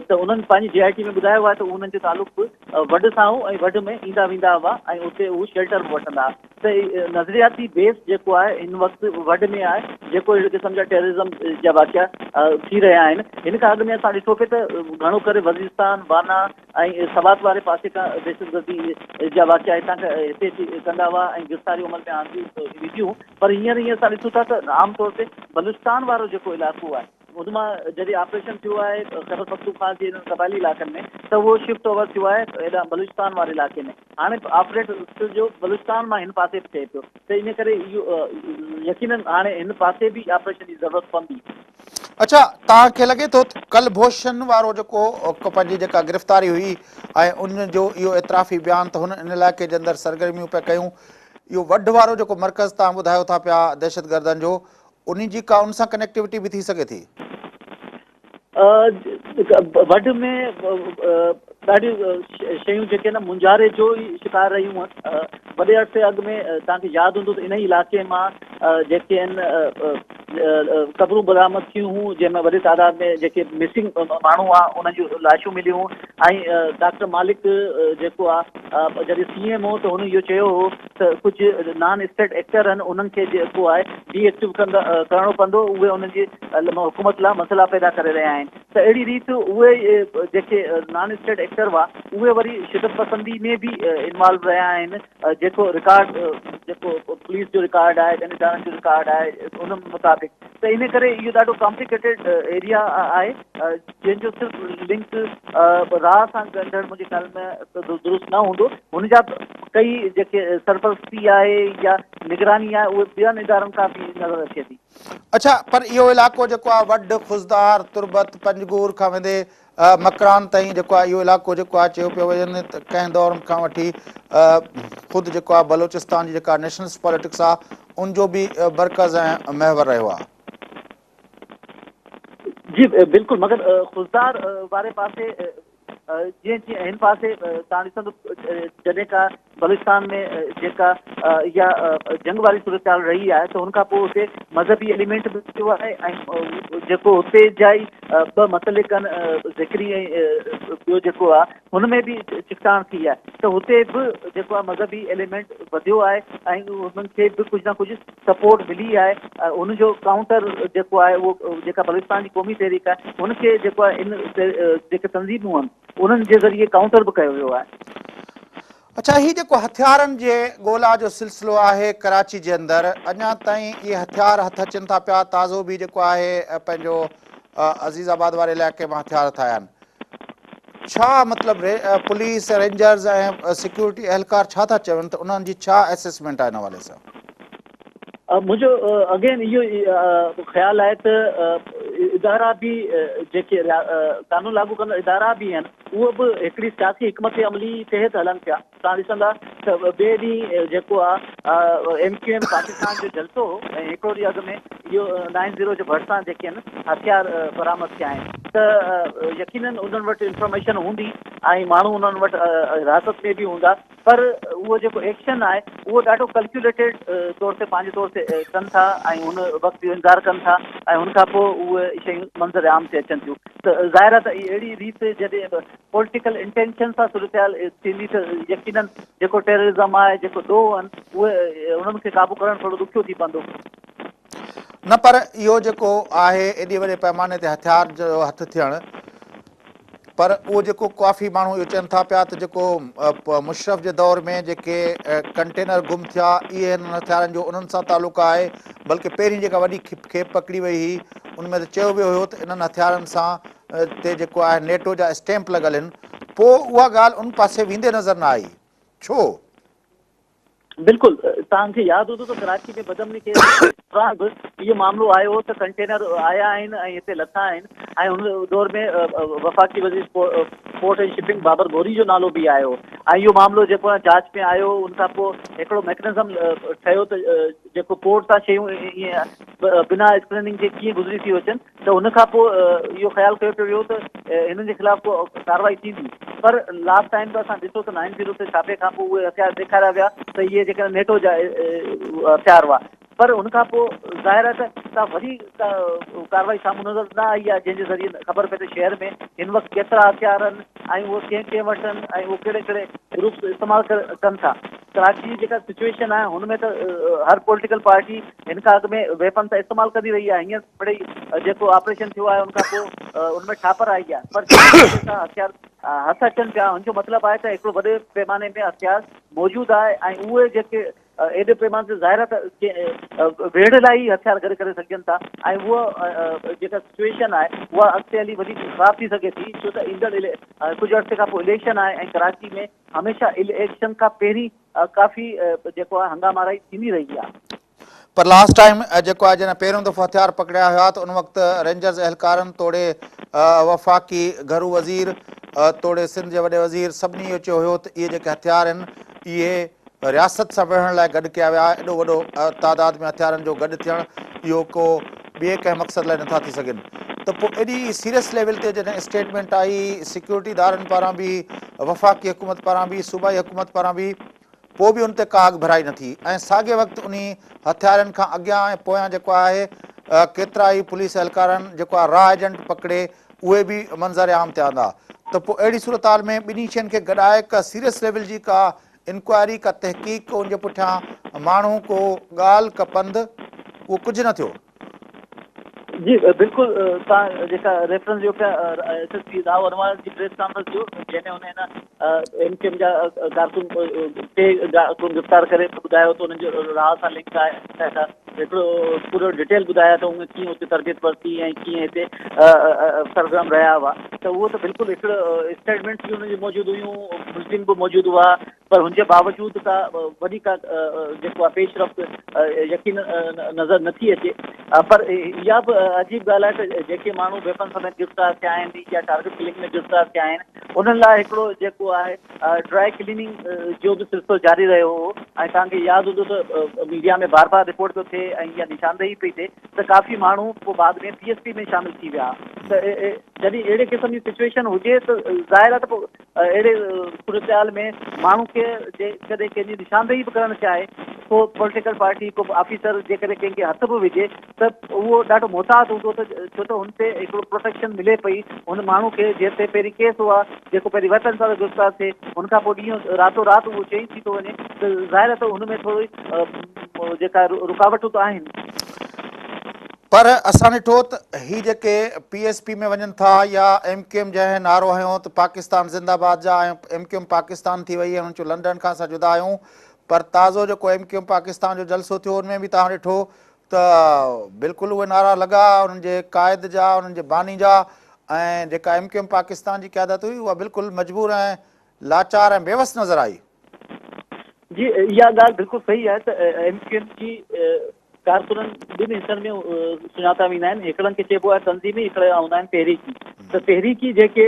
त उन्हनि पंहिंजी JIT में ॿुधायो आहे त उन्हनि जो तालुक़ु वड सां हो ऐं वड में ईंदा वेंदा हुआ ऐं उते उहे शेल्टर बि वठंदा हुआ त नज़रियाती बेस जेको आहे हिन वक़्तु वड में आहे जेको अहिड़े क़िस्म जा टेररिज़म जा वाक़िया थी रहिया आहिनि हिन खां अॻु में असां ॾिठो पिए त घणो करे वज़ीरस्तान वाना ऐं सवात वारे पासे खां दहशतगर्दी जा वाक़िया हितां खां हिते कंदा हुआ ऐं गिरफ़्तारियूं अमल में आंदियूं वेंदियूं पर हींअर असां ॾिसूं था त आमतौर ते बलूचिस्तान वारो जेको इलाइक़ो आहे उन मां जॾहिं ऑपरेशन थियो आहे ख़ैबर पख्तूनख्वा जे हिननि क़बाइली इलाइक़नि में त उहो शिफ्ट ओवर थियो आहे हेॾा बलूचिस्तान वारे इलाइक़े में हाणे ऑपरेट जो बलूचिस्तान मां हिन पासे बि थिए पियो त इन करे इहो यकीनन हाणे हिन पासे बि ऑपरेशन जी ज़रूरत पवंदी अच्छा तव्हांखे लॻे थो कलभूषण वारो जेको पंहिंजी जेका गिरफ़्तारी हुई ऐं उन जो इहो एतिराफ़ी बयानु त हुन इन इलाइक़े जे अंदरि सरगर्मियूं पिया कयूं इहो वड वारो जेको मर्कज़ तव्हां ॿुधायो था पिया दहशतगर्दनि जो उन जी का उन सां कनेक्टिविटी बि थी सघे थी वड में ॾाढियूं शयूं जेके न मुंझारे जो ई शिकार रहियूं आहिनि वॾे अरसे अॻु में तव्हांखे यादि हूंदो त इन ई इलाइक़े मां जेके आहिनि क़बरूं बरामद थियूं हुयूं जंहिंमें वॾे तादाद में जेके मिसिंग माण्हू आहे उन्हनि जूं लाशूं मिलियूं ऐं डॉक्टर मालिक जेको आहे जॾहिं CM हो त हुन इहो चयो हो त कुझु नॉन स्टेट एक्टर आहिनि उन्हनि खे जेको आहे डीएक्टिव करणो पवंदो उहे उन्हनि जी हुकूमत लाइ मसइला पैदा करे रहिया आहिनि त अहिड़ी रीति उहे जेके नॉन स्टेट एक्टर हुआ उहे वरी शिदत पसंदी में बि इन्वॉल्व रहिया आहिनि जेको रिकॉर्ड जेको पुलिस जो रिकॉर्ड आहे ॿियनि इदारनि जो रिकॉर्ड आहे उन मुताबिक़ त इन करे इहो ॾाढो कॉम्प्लिकेटेड एरिया आहे जंहिंजो सिर्फ़ु लिंक राह सां ॻंढणु मुंहिंजे ख़्याल में दुरुस्त न हूंदो हुन जा कई जेके सरपरस्ती आहे या निगरानी आहे उहे ॿियनि इदारनि खां बि नज़र अचे थी अच्छा पर इहो इलाइक़ो जेको आहे वड ख़ुशदार तुरबत पंजगूर खां वेंदे मकरान ताईं जेको आहे इहो इलाइक़ो जेको आहे चयो पियो वञे त कंहिं दौर खां वठी ख़ुदि जेको आहे बलोचिस्तान जी जेका नेशनलिस्ट पॉलिटिक्स आहे उनजो बि मर्कज़ ऐं महवर रहियो आहे जी बिल्कुलु मगर ख़ुशदार वारे पासे जीअं हिन पासे तव्हां ॾिसंदो जॾहिं खां बलूचिस्तान में जेका इहा जंग वारी सूरत हाल रही आहे त हुनखां पोइ हुते मज़हबी एलिमेंट बि थियो आहे ऐं जेको हुते जा ई ॿ मसइलिक आहिनि ज़िक्री ऐं ॿियो जेको आहे हुन में बि चिकटाण थी आहे त हुते बि जेको आहे मज़हबी एलिमेंट वधियो आहे ऐं हुननि खे बि कुझु न कुझु सपोर्ट मिली आहे हुनजो काउंटर जेको आहे उहो जेका बलूचिस्तान जी क़ौमी तहरीक आहे हुनखे जेको आहे इन जेके तंज़ीमूं आहिनि उन्हनि जे ज़रिए काउंटर बि कयो वियो आहे अच्छा ही जेको हथियारनि जे ॻोल्हा जो सिलसिलो आहे कराची जे अंदरि अञा ताईं इहे हथियार हथ अचनि था पिया ताज़ो बि जेको आहे पंहिंजो अज़ीज़ाबाद वारे इलाइक़े मां हथियार ठाहिया आहिनि छा मतिलबु पुलिस रेंजर्स ऐं सिक्योरिटी एहलकार छा था चवनि त उन्हनि जी छा असेसमेंट आहे इन हवाले सां? मुझो अगेन इहो ख़्याल आहे त इदारा भी जेके कानून लागू कंदड़ इदारा भी आहिनि उहो बि हिकिड़ी सियासी हिकमत अमली तहत हलनि पिया। तव्हां ॾिसंदा त ॿिए ॾींहुं जेको आहे MQM पाकिस्तान जो जलसो हो ऐं हिकिड़ो ॾींहुं अॻु में इहो 9/0 जे भरिसां जेके आहिनि हथियार बरामद थिया आहिनि त यकीनन उन्हनि वटि इंफॉर्मेशन हूंदी ऐं माण्हू उन्हनि वटि हिरासत में बि हूंदा, पर उहो जेको एक्शन आहे उहो ॾाढो कैलकुलेटेड तौर ते पंहिंजे तौर ते कनि था ऐं हुन वक़्तु जो इंतज़ारु कनि था ऐं हुनखां पोइ उहे शयूं मंज़र आम ते अचनि थियूं। त ज़ाहिर आहे त अहिड़ी रीति जॾहिं पॉलिटिकल इंटेंशन सां सूरत थींदी त यकीनन जेको टेररिज़म आहे जेको ॾोह आहिनि उहे उन्हनि खे क़ाबू करणु थोरो ॾुखियो थी पवंदो। न, पर इहो जेको आहे एॾे वॾे पैमाने ते हथियार जो हथु थियणु, पर उहो जेको काफ़ी माण्हू इहो चवनि था पिया त जेको मुशरफ जे दौर में जेके कंटेनर गुम थिया इहे हिननि हथियारनि जो उन्हनि सां तालुक़ु आहे, बल्कि पहिरीं जेका वॾी खेप पकड़ी वई हुई उनमें त चयो वियो हुयो त इन्हनि हथियारनि सां ते जेको आहे नेटो जा स्टैम्प लॻल आहिनि, पोइ उहा ॻाल्हि उन पासे वेंदे नज़र न आई। छो? बिल्कुलु, तव्हांखे यादि हूंदो त कराची में बदमनी केस दौरान बि इहो मामिलो आयो त कंटेनर आया आहिनि ऐं हिते लथा आहिनि ऐं हुन दौर में वफ़ाक़ी वज़ीर पोर्ट एंड शिपिंग बाबर गोरी जो नालो बि आयो ऐं इहो मामिलो जेको आहे जांच में आयो। उनखां पोइ हिकिड़ो मैकेनिज़म ठहियो त जेको पोर्ट तां शयूं ईअं बिना स्क्रीनिंग जे कीअं गुज़री थी अचनि, त हुनखां पोइ इहो ख़्यालु कयो पियो वियो त हिननि जे ख़िलाफ़ को कार्रवाई थींदी। पर लास्ट टाइम त असां ॾिसो त 9/0 ते छापे खां पोइ उहे हथियार ॾेखारिया विया त इहे जेके नेटो जा हथियार हुआ, पर हुनखां पोइ ज़ाहिर आहे त का वॾी कार्रवाई साम्हूं नज़र न आई आहे जंहिंजे ज़रिए ख़बर पए त शहर में हिन वक़्तु केतिरा हथियार आहिनि ऐं उहे कंहिं वटि आहिनि ऐं उहे कहिड़े कहिड़े ग्रुप्स इस्तेमालु कनि था। कराची जी जेका सिचुएशन आहे हुन में त हर पॉलिटिकल पार्टी हिन खां अॻु में वेपन त इस्तेमालु कंदी रही आहे। हींअर मिड़ई जेको ऑपरेशन थियो आहे उनखां पोइ उनमें ठापर आई आहे, पर हथियार हथ अचनि पिया हुनजो मतिलबु आहे त हिकिड़ो वॾे पैमाने में हथियार मौजूदु आहे ऐं उहे जेके एॾे पैमाने ते ज़ाहिर आहे त वेड़ लाइ ई हथियार गॾु करे सघनि था ऐं उहा जेका सिचुएशन आहे उहा अॻिते हली वधीक ख़राबु थी सघे थी, छो त ईंदड़ कुझु अर्से खां पोइ इलेक्शन आहे ऐं कराची में हमेशह इलेक्शन खां पहिरीं काफ़ी जेको आहे हंगामाराई थींदी रही आहे। पर लास्ट टाइम जेको आहे जॾहिं पहिरियों दफ़ो हथियार पकड़िया हुआ त उन वक़्तु रेंजर्स एहलकारनि तोड़े वफ़ाक़ी घरू वज़ीर तोड़े सिंध जे वॾे वज़ीर सभिनी इहो चयो हुयो त इहे जेके हथियार आहिनि इहे रियासत सां विढ़ण लाइ गॾु कया विया। एॾो वॾो तादाद में हथियारनि जो गॾु थियणु इहो को ॿिए कंहिं मक़सद लाइ नथा थी सघनि। त पोइ एॾी सीरियस लेवल ते जॾहिं स्टेटमेंट आई सिक्योरिटी इदारनि पारां बि, वफ़ाक़ी हुकूमत पारां बि, सूबाई हुकूमत पारां बि, पोइ बि उन ते का भराई न थी ऐं साॻिए वक़्तु उन हथियारनि खां अॻियां ऐं पोयां जेको आहे केतिरा ई पुलिस एहलकारनि जेको आहे रॉ एजेंट पकिड़े उहे बि मंज़र आम ते आंदा। त पोइ अहिड़ी सूरत हाल में ॿिन्ही शयुनि खे गॾाए का सीरियस लेवल जी का इंक्वायरी का तहक़ीक़ उनजे पुठियां माण्हू को ॻाल्हि का पंधु उहो कुझु न थियो। जी बिल्कुलु, तव्हां जेका रेफरेंस ॾियो पिया SSP राव अरवाल जी प्रेस कॉन्फ्रेंस जो जंहिंमें हुन हिन MQM जा कारकुन टे कारकुन गिरफ़्तार करे ॿुधायो त हुननि जो राह सां लिंक आहे, हिकिड़ो पूरो डिटेल ॿुधाया त उहे कीअं हुते तरबियत वरिती ऐं कीअं हिते सरगर्म रहिया हुआ। त उहो त बिल्कुलु हिकिड़ो स्टेटमेंट्स बि हुनजी मौजूदु हुयूं, बुलेटिन बि मौजूदु हुआ, पर हुनजे बावजूदि का वॾी का जेको आहे पेशरफ़्त यकीन नज़र नथी अचे। पर इहा बि अजीब ॻाल्हि आहे त जेके माण्हू वेपन समेत गिरफ़्तार थिया आहिनि या टारगेट किलिंग में गिरफ़्तार थिया आहिनि उन्हनि लाइ हिकिड़ो जेको आहे ड्राई क्लीनिंग जो बि सिलसिलो जारी रहियो हो ऐं तव्हांखे यादि हूंदो त मीडिया में बार बार रिपोर्ट पियो थिए ऐं इहा निशानदेही पई थिए त काफ़ी माण्हू पोइ बाद में PSP में शामिलु थी विया। त जॾहिं अहिड़े क़िस्म जी सिचुएशन हुजे त ज़ाहिर आहे त पोइ अहिड़े सूरत हाल में माण्हू खे जेकॾहिं कंहिंजी निशानदेही बि करणु चाहे को पॉलिटिकल पार्टी को ऑफिसर जेकॾहिं कंहिंखे हथ बि विझे त उहो ॾाढो मोहतात हूंदो, त छो त हुन ते हिकिड़ो प्रोटेक्शन मिले पई हुन माण्हू खे जंहिं ते पहिरीं केस हुआ जेको पहिरीं वेपन सां गिरफ़्तार थिए हुनखां पोइ ॾींहुं रातो राति उहो चेंज थी थो वञे त ज़ाहिर आहे त हुन में थोरी जेका रुकावटूं त आहिनि। पर असां ॾिठो त ही जेके PSP में वञनि था या MQM जंहिं नारो हयो त पाकिस्तान ज़िंदाबाद जा ऐं MQM पाकिस्तान थी वई ऐं हुन चयो लंडन खां असां जुदा आहियूं, पर ताज़ो जेको MQM पाकिस्तान जो जलसो थियो उनमें बि तव्हां ॾिठो त बिल्कुलु उहे नारा लॻा उन्हनि जे क़ाइद जा, उन्हनि जे बानी जा ऐं जेका MQM पाकिस्तान जी क़यादत हुई उहा बिल्कुलु मजबूर ऐं लाचार ऐं बेवस नज़र आई। जी, इहा ॻाल्हि बिल्कुलु सही आहे त MQM जी कारकुननि ॿिनि हिसनि में सुञाता वेंदा आहिनि। हिकिड़नि खे चइबो आहे तंज़ीमी, हिकिड़ा हूंदा आहिनि तहरीकी। त तहरीकी जेके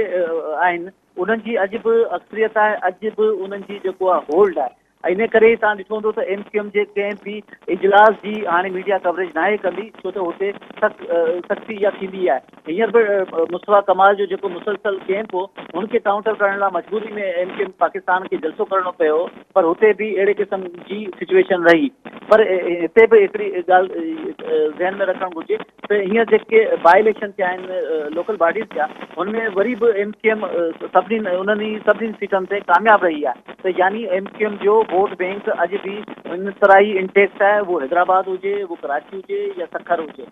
आहिनि उन्हनि जी अॼु बि अक्सरियत आहे, अॼु बि उन्हनि जी जेको आहे होल्ड आहे। इन करे तव्हां ॾिठो हूंदो त MQM जे कंहिं बि इजलास जी हाणे मीडिया कवरेज नाहे कंदी, छो त हुते सख़्ती इहा थींदी आहे। हींअर बि मुस्तफ़ा कमाल जो जेको मुसलसल कैंप हो हुनखे काउंटर करण लाइ मजबूरी में MQM पाकिस्तान खे जलसो करणो पियो, पर हुते बि अहिड़े क़िस्म जी सिचुएशन रही। पर हिते बि हिकिड़ी ॻाल्हि ज़हन में रखणु घुरिजे त हींअर जेके बाई इलेक्शन थिया आहिनि लोकल बॉडीज़ जा, हुनमें वरी बि MQM सभिनी सीटनि ते कामयाबु रही आहे। त यानी MQM जो वोट बैंक अॼु बि इन तरह ई इंटेक्ट आहे, वो हैदराबाद हुजे, वो कराची हुजे या सखर हुजे।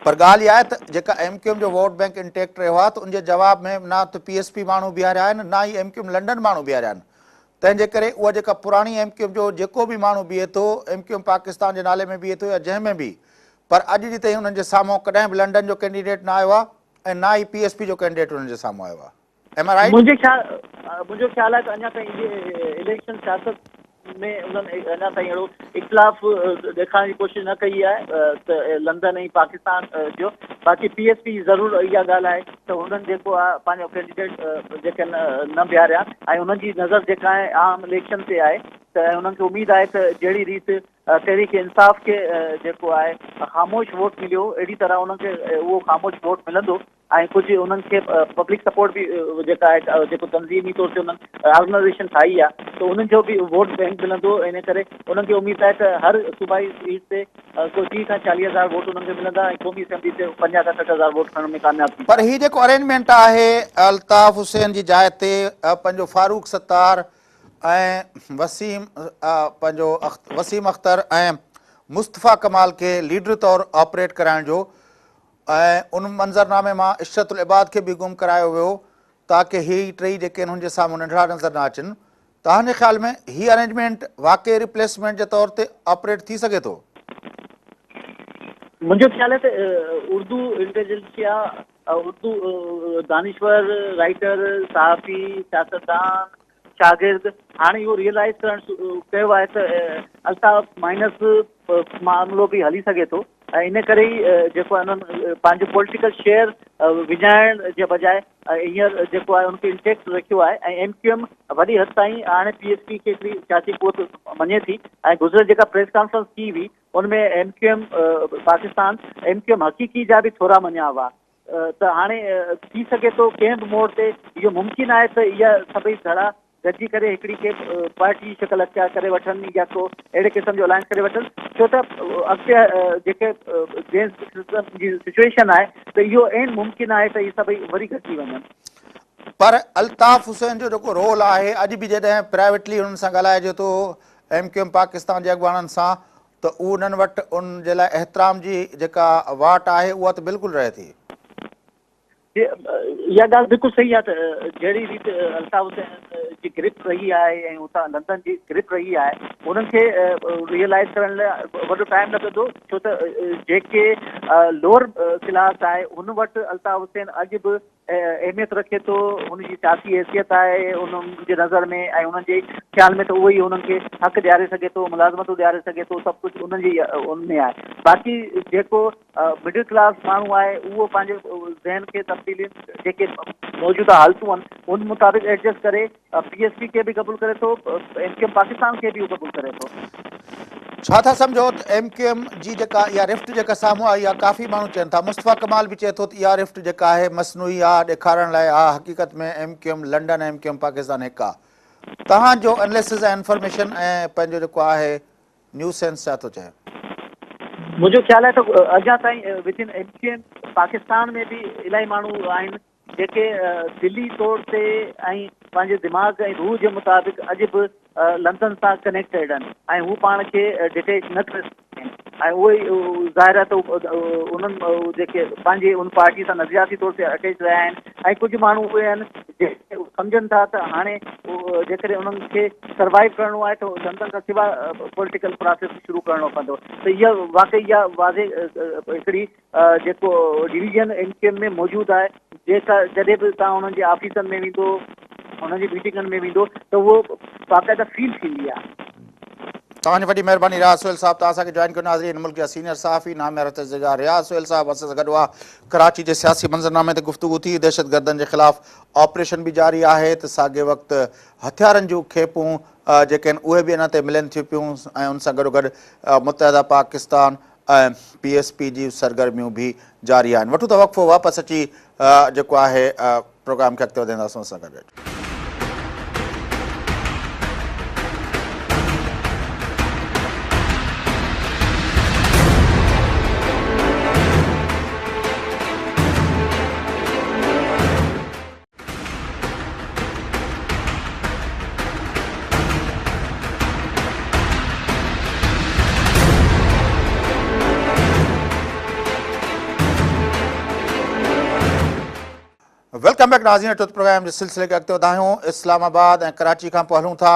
पर ॻाल्हि इहा आहे त जेका MQM जो वोट बैंक इंटेक्ट रहियो आहे त उनजे जवाब में न त PSP माण्हू बीहारिया आहिनि, न ई MQM लंडन माण्हू बीहारिया आहिनि। तंहिंजे करे उहा जेका पुराणी MQM जो जेको बि माण्हू बीहे थो, MQM पाकिस्तान जे नाले में बीहे थो या जंहिं में बि, पर अॼु जी ताईं हुननि जे साम्हूं कॾहिं बि लंडन जो कैंडिडेट न आयो आहे ऐं न ई PSP जो कैंडिडेट हुननि जे साम्हूं आयो आहे। एम आई राइट? मुंहिंजो ख़्यालु आहे त अञा ताईं इलेक्शन सियासत में उन्हनि अञा ताईं अहिड़ो इख़्तिलाफ़ ॾेखारण जी कोशिशि न कई आहे त लंडन ऐं पाकिस्तान जो। बाक़ी PSP ज़रूरु इहा ॻाल्हि आहे त हुननि जेको आहे पंहिंजो कैंडिडेट जेके न बीहारिया ऐं हुननि जी नज़र जेका आहे आम इलेक्शन ते आहे, त उन्हनि खे उमेदु आहे त जहिड़ी रीति तहरीक इंसाफ़ खे जेको आहे ख़ामोश वोट मिलियो, अहिड़ी तरह उन्हनि खे उहो ख़ामोश वोट मिलंदो। ऐं कुझु उन्हनि खे पब्लिक सपोर्ट बि जेका आहे जेको तंज़ीमी तौर ते उन्हनि ऑर्गेनाइज़ेशन ठाही आहे, त उन्हनि जो बि वोट बैंक मिलंदो। इन करे उन्हनि खे उमेदु आहे त हर सूबाई सीट ते कोई 30 खां 40,000 वोट उन्हनि खे मिलंदा ऐं क़ौमी असेंबली ते 50 खां 60,000 वोट खणण में कामयाबु थींदा। पर हीअ जेको अरेंजमेंट आहे अल्ताफ़ हुसैन जी जाइ ते पंहिंजो फारूक सत्तार ऐं वसीम अख्तर ऐं मुस्तफ़ा कमाल खे लीडर तौरु ऑपरेट कराइण जो, ऐं उन मंज़रनामे मां इशरतुल इबाद खे बि गुम करायो वियो ताकी हीअ टई जेके आहिनि हुनजे साम्हूं नंढड़ा नज़र न अचनि। तव्हांजे ख़्याल में हीअ अरेंजमेंट वाक़ई रिप्लेसमेंट जे तौर ते ऑपरेट थी सघे थो? मुंहिंजो ख़्यालु आहे त उर्दू इंटेलिजेंसिया, उर्दू दानिश्वर, राइटर, सहाफ़ी, सियासतदान, शागिर्द हाणे इहो रियलाइज़ करणु कयो आहे त अल्ताफ़ माइनस मामिलो बि हली सघे थो ऐं इन करे ई जेको आहे उन्हनि पंहिंजो पॉलिटिकल शेयर विझाइण जे बजाए हींअर जेको आहे उनखे इंटेक्ट रखियो आहे। ऐं MQM वॾी हद ताईं हाणे PSP खे हिकिड़ी सियासी क़ुवत मञे थी ऐं गुज़िरियल जेका प्रेस कॉन्फ्रेंस थी हुई उनमें MQM पाकिस्तान MQM हक़ीक़ी जा बि थोरा मञिया हुआ। त हाणे थी सघे थो कंहिं बि मोड़ ते इहो मुमकिन आहे त इहा सभई धड़ा गॾिजी करे हिकिड़ी के पार्टी जी शिकल अख़्तियार करे वठनि या को अहिड़े क़िस्म जो अलायंस करे वठनि, छो त अॻिते जेके जी सिचुएशन आहे त इहो एन मुमकिन आहे त इहे सभई वरी गॾिजी वञनि। पर अल्ताफ़ हुसैन जो जेको रोल आहे अॼु बि जॾहिं प्राइवेटली हुननि सां ॻाल्हाइजे थो MQM पाकिस्तान जे अॻुवाननि सां, त उन्हनि वटि उन जे लाइ एतिराम जी जेका वाट आहे उहा त बिल्कुलु रहे थी। इहा ॻाल्हि बिल्कुलु सही आहे त जहिड़ी रीति अल्ताफ़ हुसैन जी ग्रिप रही आहे ऐं हुतां लंडन जी ग्रिप रही आहे, उन्हनि खे रियलाइज़ करण लाइ वॾो टाइम लॻंदो, छो त जेके लोअर क्लास आहे हुन वटि अल्ताफ़ हुसैन अॼु बि अहमियत रखे थो, हुनजी सियासी हैसियत आहे उन्हनि जे नज़र में ऐं उन्हनि जे ख़्याल में त उहो ई हुननि खे हक़ ॾियारे सघे थो, मुलाज़मतूं ॾियारे सघे थो, सभु कुझु उन्हनि जी उनमें आहे। बाक़ी जेको मिडिल क्लास माण्हू आहे उहो पंहिंजे ज़हन खे तब्दीलियुनि जेके मौजूदा हालतूं आहिनि उन मुताबिक़ एडजस्ट करे PSP खे बि क़बूल करे थो, MQM पाकिस्तान खे बि क़बूल करे थो। छा था सम्झो त MQM जी जेका इहा रिफ्ट जेका साम्हूं आई आहे, काफ़ी माण्हू चवनि था, मुस्तफ़ा कमाल बि चए थो त इहा रिफ्ट जेका आहे मसनूई आहे, ॾेखारण लाइ आहे, हक़ीक़त में MQM लंडन ऐं MQM पाकिस्तान हिकु आहे। तव्हांजो एनालिसिस ऐं इंफॉर्मेशन ऐं पंहिंजो जेको आहे न्यूज़ सेंस छा थो चए? मुंहिंजो ख़्यालु आहे त अञा ताईं विद इन MQM पाकिस्तान में बि इलाही माण्हू आहिनि जेके दिली तौर ते ऐं पंहिंजे दिमाग़ ऐं रूह जे मुताबिक़ अॼु बि लंडन सां कनेक्टेड आहिनि ऐं हू पाण खे डिटेच न करे सघंदा आहिनि ऐं उहो ई ज़ाहिर आहे त उन्हनि जेके पंहिंजे उन पार्टी सां नज़रियाती तौर ते अटैच रहिया आहिनि ऐं कुझु माण्हू उहे आहिनि जेके सम्झनि था त हाणे जेकॾहिं उन्हनि खे सर्वाइव करिणो आहे त लंडन खां सवाइ पॉलिटिकल प्रोसेस शुरू करिणो पवंदो। त इहा वाक़ई इहा वाज़े हिकिड़ी जेको डिवीजन MQM में मौजूदु आहे जॾहिं बि तव्हां हुननि जे ऑफिसनि में वेंदो, हुननि जी मीटिंगनि में वेंदो त उहो बाक़ाइदा फील थींदी आहे। तव्हांजी वॾी महिरबानी रियाज़ सुहेल साहब, तव्हां असांखे जॉइन कयो। नाज़रीन, मुल्क जा सीनियर सहाफ़ी नामिया रतज़ा रियाज़ सुहेल साहब असां सां गॾु आहे। कराची जे सियासी मंज़रनामे ते गुफ़्तगू थी। दहशतगर्दनि जे ख़िलाफ़ ऑपरेशन बि जारी आहे त साॻे वक़्तु हथियारनि जूं खेपूं जेके आहिनि उहे बि अञा ताईं मिलनि थियूं पियूं ऐं उन सां गॾोगॾु मुतहदा पाकिस्तान ऐं PSP जी सरगर्मियूं बि जारी आहिनि। वठूं था वक़फ़ो, वापसि अची जेको आहे प्रोग्राम खे अॻिते वधाईंदासीं सां गॾु। वेलकम बैक नाज़रीन, टुथ प्रोग्राम जे सिलसिले खे अॻिते वधायूं। इस्लामाबाद ऐं कराची खां पोइ हलूं था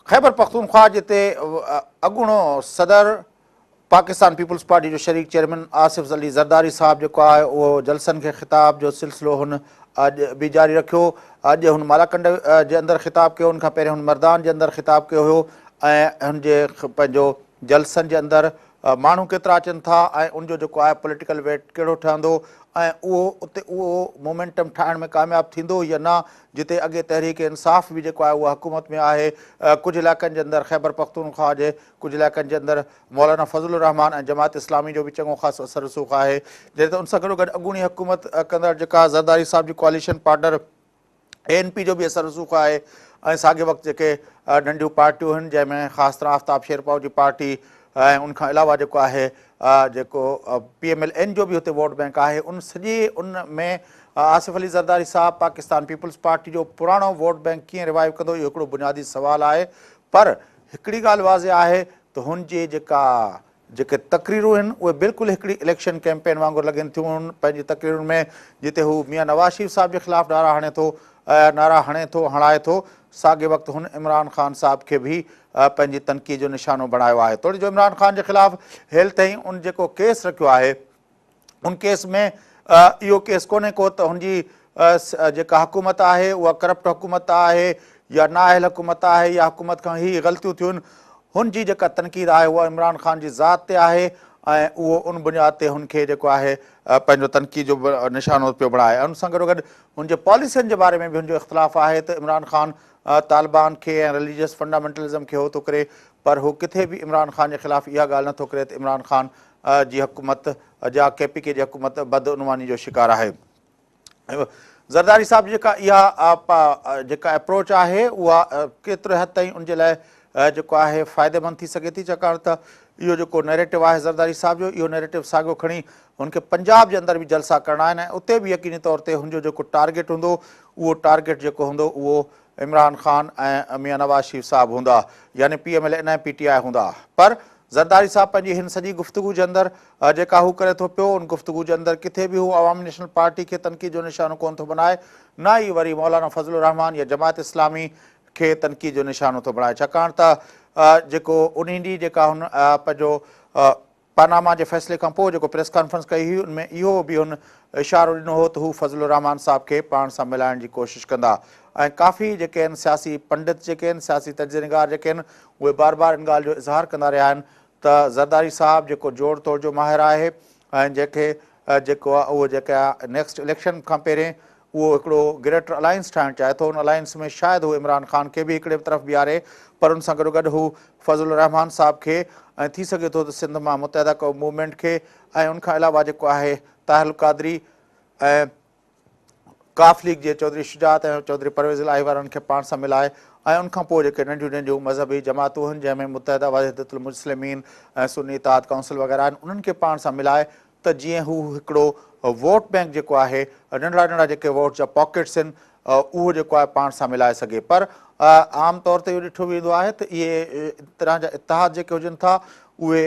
ख़ैबर पख्तूनख्वा, जिते अॻूणो सदर पाकिस्तान पीपल्स पार्टी जो शरीक चेयरमैन आसिफ अली ज़रदारी साहब जेको आहे उहो जलसनि खे ख़िताब जो सिलसिलो हुन अॼु बि जारी रखियो। अॼु हुन मालाकंड जे अंदरि ख़िताब कयो, हुनखां पहिरियों हुन मर्दान जे अंदरि ख़िताब कयो हुयो ऐं हुनजे पंहिंजो जलसनि जे अंदरि माण्हू केतिरा अचनि था ऐं उनजो जेको आहे पॉलिटिकल वेट कहिड़ो ठहंदो ऐं उहो मोमेंटम ठाहिण में कामयाबु थींदो या न, जिते अॻे तहरीक इंसाफ़ बि जेको आहे उहा हुकूमत में आहे। कुझु इलाइक़नि जे अंदरि ख़ैबर पख्तूनख्वा जे कुझु इलाइक़नि जे अंदरि मौलाना फज़लुर रहमान ऐं जमात इस्लामी जो बि चङो ख़ासि असर रसूख़ आहे। जॾहिं त उन सां गॾोगॾु अॻूणी हुकूमत कंदड़ जेका ज़रदारी साहिब जी कोalition पार्टनर ANP जो बि असर रसूख़ आहे ऐं साॻे वक़्तु जेके नंढियूं पार्टियूं आहिनि जंहिंमें ख़ासि तरह आफ्ताब शेरपाव जी पार्टी ऐं उनखां अलावा जेको आहे जेको PMLN जो बि हुते वोट बैंक आहे। उन सॼे उन में आसिफ अली ज़रदारी साहब पाकिस्तान पीपल्स पार्टी जो पुराणो वोट बैंक कीअं रिवाइव कंदो, इहो हिकिड़ो बुनियादी सुवालु आहे। पर हिकिड़ी ॻाल्हि वाज़े आहे त हुनजी जेके तक़रीरूं आहिनि उहे बिल्कुलु हिकिड़ी इलेक्शन कैंपेन वांगुरु लॻनि थियूं। पंहिंजी तक़रीरुनि में जिते हू मियां नवाज़ शरीफ़ साहब जे ख़िलाफ़ु नारा हणाए थो, साॻे वक़्तु हुन इमरान ख़ान साहब खे बि पंहिंजी तनक़ीद जो निशानो बणायो आहे। तोड़ी जो इमरान ख़ान जे ख़िलाफ़ु हेल ताईं उन जेको केस रखियो आहे उन केस में इहो केस कोन्हे को त हुनजी जेका हुकूमत आहे उहा करप्ट हुकूमत आहे या नाअहल हुकूमत आहे या हुकूमत खां ई ग़लतियूं थियूं। हुनजी जेका तनक़ीद आहे उहा इमरान ख़ान जी ज़ात ते आहे ऐं उहो उन बुनियाद ते हुनखे जेको आहे पंहिंजो तनक़ीद जो निशानो पियो बणाए। उन सां गॾोगॾु हुनजे पॉलिसियुनि जे बारे में बि हुनजो इख़्तिलाफ़ु आहे त इमरान ख़ान तालिबान खे ऐं रिलीजियस फंडामेंटलिज़म खे हो थो करे, पर हू किथे बि इमरान ख़ान जे ख़िलाफ़ु इहा ॻाल्हि नथो करे त इमरान ख़ान जी हुकूमत जा KPK जी हुकूमत बदउनवानी जो शिकार आहे। ज़रदारी साहब जेका इहा जेका अप्रोच आहे उहा केतिरे हद ताईं उनजे लाइ जेको आहे फ़ाइदेमंद थी सघे थी, छाकाणि त इहो जेको नैरेटिव आहे ज़रदारी साहब जो, इहो नैरेटिव साॻियो खणी हुनखे पंजाब जे अंदरि बि जलसा करणा आहिनि ऐं उते बि यकीनी तौर ते हुनजो जेको टारगेट हूंदो उहो टारगेट जेको हूंदो उहो इमरान ख़ान ऐं मियां नवाज़ शरीफ़ साहब हूंदा, यानी PMLN ऐं PTI हूंदा। पर ज़रदारी साहब पंहिंजी हिन सॼी गुफ़्तगू जे अंदरि जेका हू करे थो पियो, उन गुफ़्तगू जे अंदरि किथे बि हू अवामी नेशनल पार्टी खे तनक़ीद जो निशानो कोन थो बणाए, न ई वरी मौलाना फज़लुर रहमान या जमात इस्लामी खे तनक़ीद जो निशानो थो बणाए, छाकाणि त जेको उन ॾींहुं जेका हुन पंहिंजो पानामा जे फ़ैसिले खां पोइ जेको प्रेस कॉन्फ्रेंस कई हुई उनमें इहो बि हुन इशारो ॾिनो हो त हू फज़लुर रहमान साहब खे पाण सां मिलाइण जी कोशिशि कंदा ऐं काफ़ी जेके आहिनि सियासी पंडित जेके आहिनि, सियासी तजज़ियेनिगार जेके आहिनि, उहे बार बार इन ॻाल्हि जो इज़हार कंदा रहिया आहिनि त ज़रदारी साहब जेको जोड़ तोड़ जो माहिर आहे ऐं जंहिंखे जेको आहे उहो जेका नेक्स्ट इलेक्शन खां पहिरें उहो हिकिड़ो ग्रेटर अलायंस ठाहिणु चाहे थो। उन अलायंस में शायदि हू इमरान ख़ान खे बि हिकिड़े तरफ़ बीहारे, पर उन सां गॾोगॾु हू फज़लुर रहमान साहब खे ऐं थी सघे थो त सिंध मां मुतहदा क़ौम मूवमेंट खे ऐं उनखां अलावा जेको आहे ताहिर क़ादरी ऐं काफ लीग जे चौधरी शुजात ऐं चौधरी परवेज़ इलाही वारनि खे पाण सां मिलाए ऐं उनखां पोइ जेके नंढियूं नंढियूं मज़हबी जमातूं आहिनि जंहिंमें मुतहदा वहदतुल मुस्लिमीन ऐं सुन्नी इत्तेहाद काउंसिल वग़ैरह आहिनि, उन्हनि खे पाण सां मिलाए त जीअं हू हिकिड़ो वोट बैंक जेको आहे नंढड़ा नंढड़ा जेके वोट जा पॉकेट्स आहिनि उहो जेको आहे पाण सां मिलाए सघे। पर आम तौर ते इहो ॾिठो वेंदो आहे त इहे तरह जा इतिहाद जेके हुजनि था उहे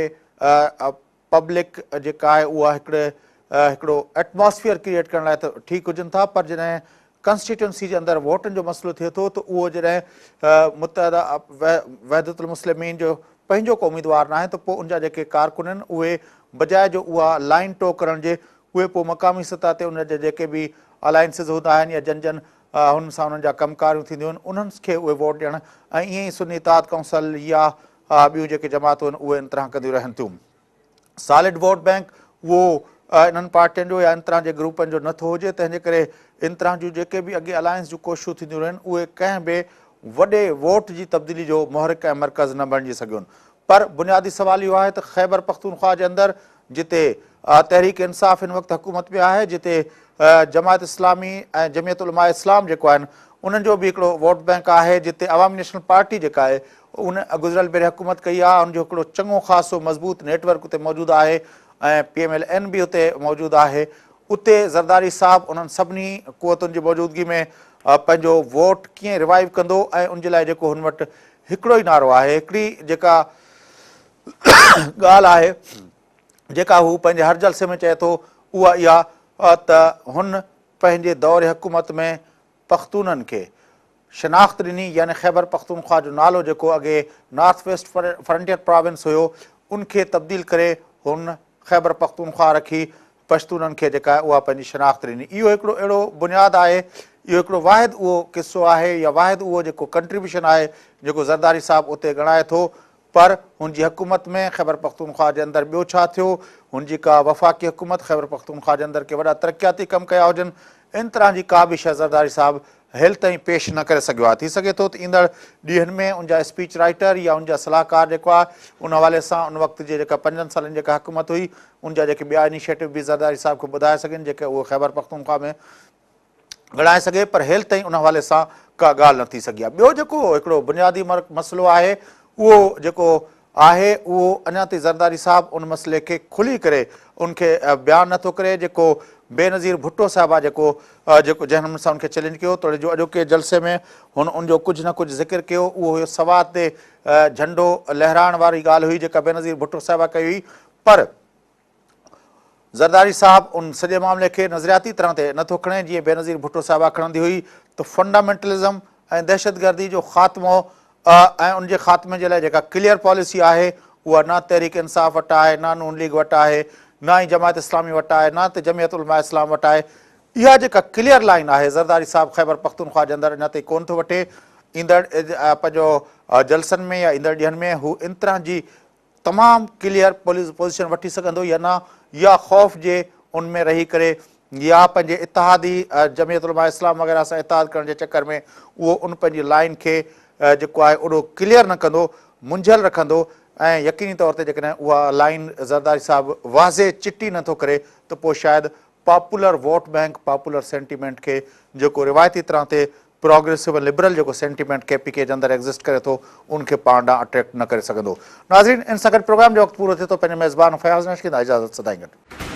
पब्लिक जेका आहे उहा हिकिड़ो एटमॉस्फेयर क्रिएट करण लाइ त ठीकु हुजनि था, पर जॾहिं कॉन्स्टिट्यूंसी जे अंदरि वोटनि जो मसइलो थिए थो त उहो जॾहिं मुतहदा वहदतुल मुस्लिमीन जो पंहिंजो को उम्मीदवार न आहे त पोइ उनजा जेके कारकुन आहिनि उहे बजाए जो उहा लाइन टो करण जे उहे पोइ मक़ामी सतह ते उन जे जेके बि अलायंसिस हूंदा आहिनि या जन जन हुन सां उन्हनि जा कमकारियूं थींदियूं आहिनि उन्हनि खे उहे वोट ॾियणु ऐं ईअं ई सुन्नी इत्तेहाद काउंसिल या ॿियूं जेके जमातूं आहिनि उहे इन तरह कंदियूं रहनि थियूं। सॉलिड वोट बैंक उहो इन्हनि पार्टियुनि जो या इन तरह जे ग्रुपनि जो नथो हुजे, तंहिंजे करे इन तरह जूं जेके बि अॻे अलायंस जूं कोशिशूं थींदियूं रहनि उहे कंहिं बि वॾे वोट जी तब्दीली जो मुहरिक ऐं मर्कज़ न बणिजी सघियूं। पर बुनियादी सवाल इहो आहे त ख़ैबर पख्तूनख्वा जे अंदरि जिते तहरीक इंसाफ़ हिन वक़्तु हुकूमत में आहे, जिते जमात इस्लामी ऐं जमियत उलमा इस्लाम जेको आहिनि उन्हनि जो बि हिकिड़ो वोट बैंक आहे, जिते अवामी नेशनल पार्टी जेका आहे उन गुज़िरियल भेरे हुकूमत कई आहे, उनजो हिकिड़ो चङो ख़ासो मज़बूत नेटवर्क उते मौजूदु आहे ऐं PMLN बि उते मौजूदु आहे। उते ज़रदारी साहब उन्हनि सभिनी क़ुवतुनि जी मौजूदगी में पंहिंजो वोट कीअं रिवाइव कंदो ऐं उनजे लाइ जेको हुन वटि हिकिड़ो ई नारो आहे, हिकिड़ी जेका ॻाल्हि आहे जेका हू पंहिंजे हर जलसे में चए थो उहा इहा त हुन पंहिंजे दौर हुकूमत में पख्तूननि खे शनाख़्त ॾिनी, यानी ख़ैबर पख्तूनख्वा जो नालो जेको अॻे नॉर्थ वेस्ट फ्रंटियर प्रोविंस हुयो उनखे तब्दील करे हुन ख़ैबर पख्तूनख्वा रखी पश्तूननि खे जेका आहे उहा पंहिंजी शनाख़्त ॾिनी। इहो हिकिड़ो अहिड़ो बुनियादु आहे, इहो हिकिड़ो वाहिद उहो किस्सो आहे या वाहिद उहो जेको कंट्रीब्यूशन आहे जेको ज़रदारी साहब उते गणाए थो। पर हुनजी हुकूमत में ख़ैबर पख्तूनख्वा जे अंदरि ॿियो छा थियो, हुनजी का वफ़ाक़ी हुकूमत ख़ैबर पख्तूनख्वा जे अंदरि के वॾा तरक़ियाती कम कया हुजनि, इन तरह जी का बि शइ ज़रदारी साहब हेल ताईं पेश न करे सघियो आहे। थी सघे थो त ईंदड़ ॾींहंनि में उनजा स्पीच राइटर या उनजा सलाहकार जेको आहे उन हवाले सां उन वक़्त जे जेका 5 सालनि जेका हुकूमत हुई उनजा जेके ॿिया इनिशिएटिव बि ज़रदारी साहब खे ॿुधाए सघनि जेके उहो ख़ैबर पख्तूनख्वा में गणाए सघे, पर हेल ताईं उन हवाले सां का ॻाल्हि न थी सघी आहे। ॿियो जेको हिकिड़ो बुनियादी मसइलो आहे उहो जेको आहे उहो अञा ताईं ज़रदारी साहब उन मसइले खे खुली करे उनखे बयानु नथो करे, जेको बेनज़ीर भुट्टो साहिबु आहे जेको जंहिं नमूने सां उनखे चैलेंज कयो तोड़े जो अॼोके जलसे में हुन उनजो कुझु न कुझु ज़िक्र कयो, उहो हुयो सवाद ते झंडो लहराइण वारी ॻाल्हि हुई जेका बेनज़ीर भुट्टो साहिबा कई हुई। पर ज़रदारी साहब उन सॼे मामले खे नज़रियाती तरह ते नथो खणे जीअं बेनज़ीर भुट्टो साहिबा खणंदी हुई त फंडामेंटलिज़म ऐं दहशतगर्दी जो ख़ात्मो ऐं उनजे ख़ात्मे जे लाइ जेका क्लियर पॉलिसी आहे उहा न तहरीक इंसाफ़ वटि आहे, न नून लीग वटि आहे, न ई जमात इस्लामी वटि आहे, न त जमियत उलमा इस्लाम वटि आहे। इहा जेका क्लियर लाइन आहे ज़रदारी साहब ख़ैबर पख्तूनख्वा जे अंदरि अञा ताईं कोन थो वठे। ईंदड़ पंहिंजो जलसनि में या ईंदड़ ॾींहंनि में हू इन तरह जी तमामु क्लियर पोज़ीशन वठी सघंदो या न, या ख़ौफ़ जे उन में रही करे या पंहिंजे इतिहादी जमियत उलमा इस्लाम वग़ैरह सां इतिहाद करण जे चकर में उहो उन पंहिंजी लाइन खे जेको आहे ओॾो क्लियर न कंदो, मुंझल रखंदो ऐं यकीनी तौर ते जेकॾहिं उहा लाइन ज़रदारी साहब वाज़े चिटी नथो करे त पोइ शायदि popular vote bank popular sentiment खे जेको रिवायती तरह ते प्रोग्रेसिव लिबरल जेको सेंटीमेंट KPK जे अंदरि एग्ज़िस्ट करे थो उनखे पाण ॾांहुं अट्रैक्ट न करे सघंदो। नाज़रीन, इन सां गॾु प्रोग्राम जो वक़्तु पूरो थिए थो। पंहिंजे मेज़बान फयाज़ नशकीन इजाज़त सदाईं गॾु।